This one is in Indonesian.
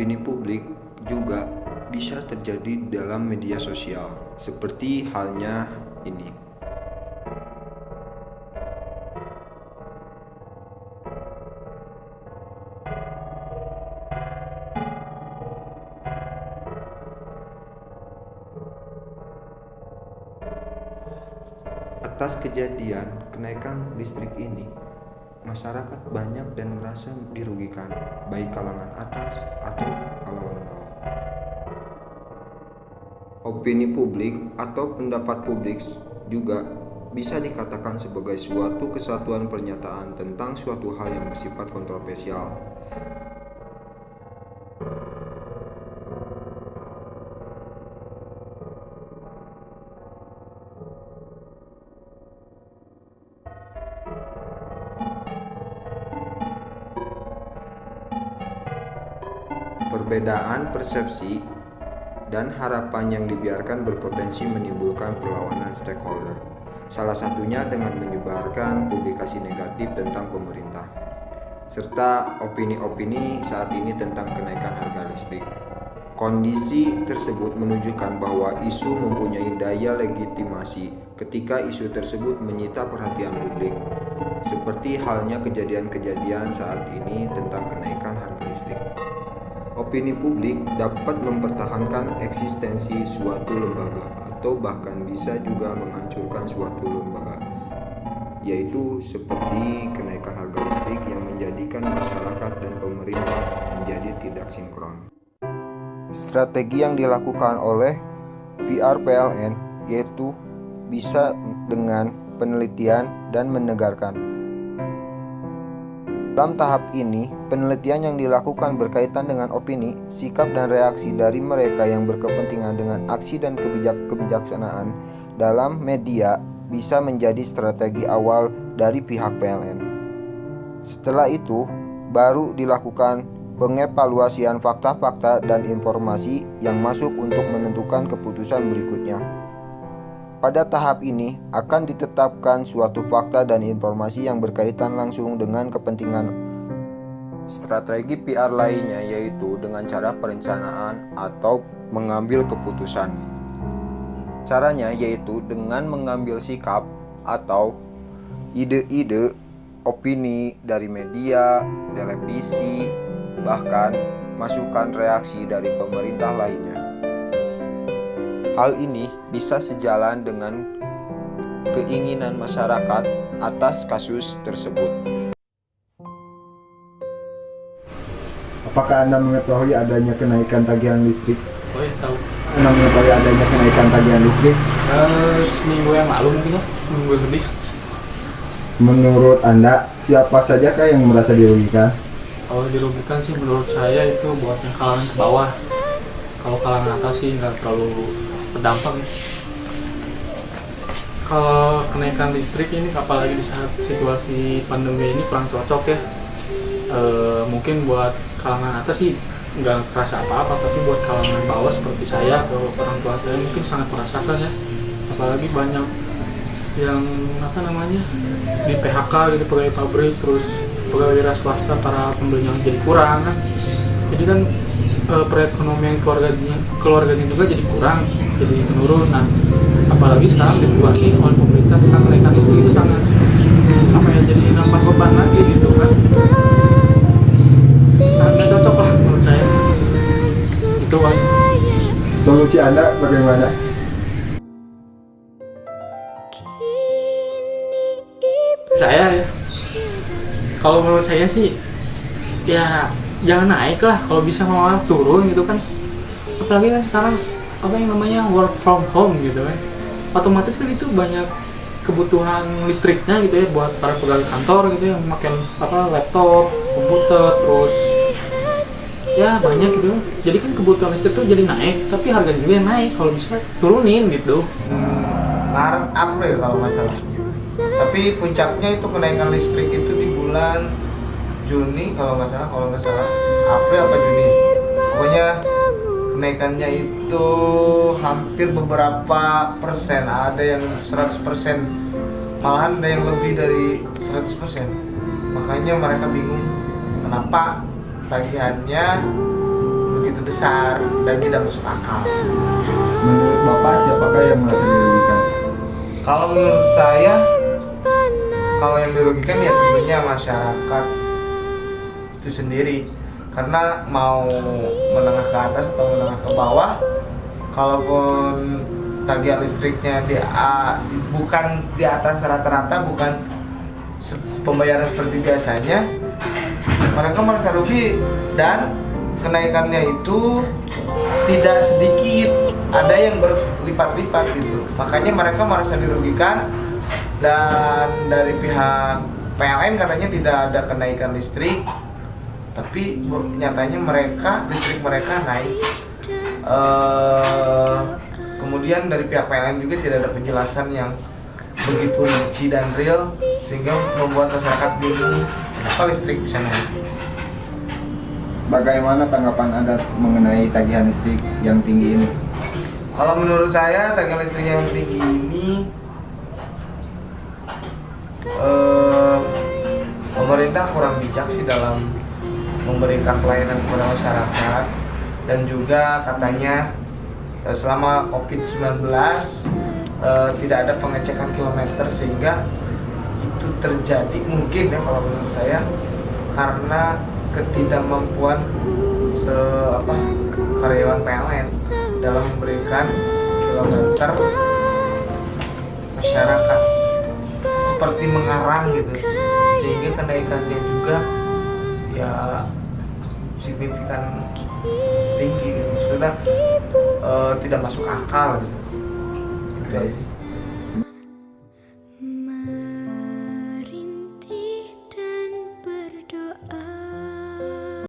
opini publik juga bisa terjadi dalam media sosial, seperti halnya ini. Atas kejadian kenaikan listrik ini, masyarakat banyak dan merasa dirugikan, baik kalangan atas atau kalangan bawah. Opini publik atau pendapat publik juga bisa dikatakan sebagai suatu kesatuan pernyataan tentang suatu hal yang bersifat kontroversial. Perbedaan persepsi dan harapan yang dibiarkan berpotensi menimbulkan perlawanan stakeholder, salah satunya dengan menyebarkan publikasi negatif tentang pemerintah, serta opini-opini saat ini tentang kenaikan harga listrik. Kondisi tersebut menunjukkan bahwa isu mempunyai daya legitimasi ketika isu tersebut menyita perhatian publik, seperti halnya kejadian-kejadian saat ini tentang kenaikan harga listrik. Opini publik dapat mempertahankan eksistensi suatu lembaga atau bahkan bisa juga menghancurkan suatu lembaga, yaitu seperti kenaikan harga listrik yang menjadikan masyarakat dan pemerintah menjadi tidak sinkron. Strategi yang dilakukan oleh PR PLN yaitu bisa dengan penelitian dan menegarkan. Dalam tahap ini, penelitian yang dilakukan berkaitan dengan opini, sikap dan reaksi dari mereka yang berkepentingan dengan aksi dan kebijaksanaan dalam media bisa menjadi strategi awal dari pihak PLN. Setelah itu, baru dilakukan pengevaluasian fakta-fakta dan informasi yang masuk untuk menentukan keputusan berikutnya. Pada tahap ini akan ditetapkan suatu fakta dan informasi yang berkaitan langsung dengan kepentingan. Strategi PR lainnya yaitu dengan cara perencanaan atau mengambil keputusan. Caranya yaitu dengan mengambil sikap atau ide-ide, opini dari media, televisi, bahkan masukan reaksi dari pemerintah lainnya. Hal ini bisa sejalan dengan keinginan masyarakat atas kasus tersebut. Apakah Anda mengetahui adanya kenaikan tagihan listrik? Oh ya, tahu. Anda mengetahui adanya kenaikan tagihan listrik? Seminggu yang lalu mungkin ya, seminggu lebih. Menurut Anda, siapa sajakah yang merasa dirugikan? Kalau dirugikan sih menurut saya itu buat yang kalangan ke bawah. Kalau kalangan atas sih nggak terlalu berdampak ya. Kalau kenaikan listrik ini apalagi di saat situasi pandemi ini kurang cocok ya. Mungkin buat kalangan atas sih nggak kerasa apa-apa, tapi buat kalangan bawah seperti saya atau orang tua saya mungkin sangat merasakan ya. Apalagi banyak yang di PHK gitu, pegawai pabrik, terus pegawai wira swasta, para pembelinya jadi kurang kan. Jadi kan perekonomian keluarganya juga jadi kurang, jadi menurun. Nah, apalagi sekarang dibuatin oleh pemerintah tentang kenaikan listrik itu sangat jadi nambah beban lagi gitu kan. Sangat gak cocok lah menurut saya. Itu aja. Solusi Anda bagaimana? Saya ya, kalau menurut saya sih ya jangan naik lah, kalau bisa mau turun gitu kan. Apalagi kan sekarang apa yang namanya work from home gitu kan, otomatis kan itu banyak kebutuhan listriknya gitu ya buat para pegawai kantor gitu yang memakai laptop, komputer, terus ya banyak gitu. Jadi kan kebutuhan listrik tuh jadi naik, tapi harga juga yang naik. Kalau bisa turunin gitu. Maret April kalau nggak salah. Tapi puncaknya itu kenaikan listrik itu di bulan Juni kalau nggak salah, April apa Juni. Pokoknya kenaikannya itu hampir beberapa persen, ada yang 100%, malahan ada yang lebih dari 100%. Makanya mereka bingung kenapa tagihannya besar dan tidak masuk akal. Menurut Bapak siapakah yang merasa dirugikan? Kalau menurut saya, kalau yang dirugikan ya tentunya masyarakat itu sendiri, karena mau menengah ke atas atau menengah ke bawah, kalaupun tagihan listriknya bukan di atas rata-rata, bukan pembayaran seperti biasanya, mereka merasa rugi dan kenaikannya itu tidak sedikit, ada yang berlipat-lipat gitu. Makanya mereka merasa dirugikan, dan dari pihak PLN katanya tidak ada kenaikan listrik, tapi nyatanya listrik mereka naik. Kemudian dari pihak PLN juga tidak ada penjelasan yang begitu rinci dan real, sehingga membuat masyarakat bingung kenapa listrik bisa naik. Bagaimana tanggapan Anda mengenai tagihan listrik yang tinggi ini? Kalau menurut saya tagihan listrik yang tinggi ini, pemerintah kurang bijak sih dalam memberikan pelayanan kepada masyarakat, dan juga katanya selama COVID-19 tidak ada pengecekan kilometer, sehingga itu terjadi mungkin ya kalau menurut saya karena ketidakmampuan karyawan PLN dalam memberikan kilometer masyarakat, seperti mengarang gitu, sehingga kenaikannya juga ya signifikan tinggi gitu. Sudah tidak masuk akal gitu. Itu aja.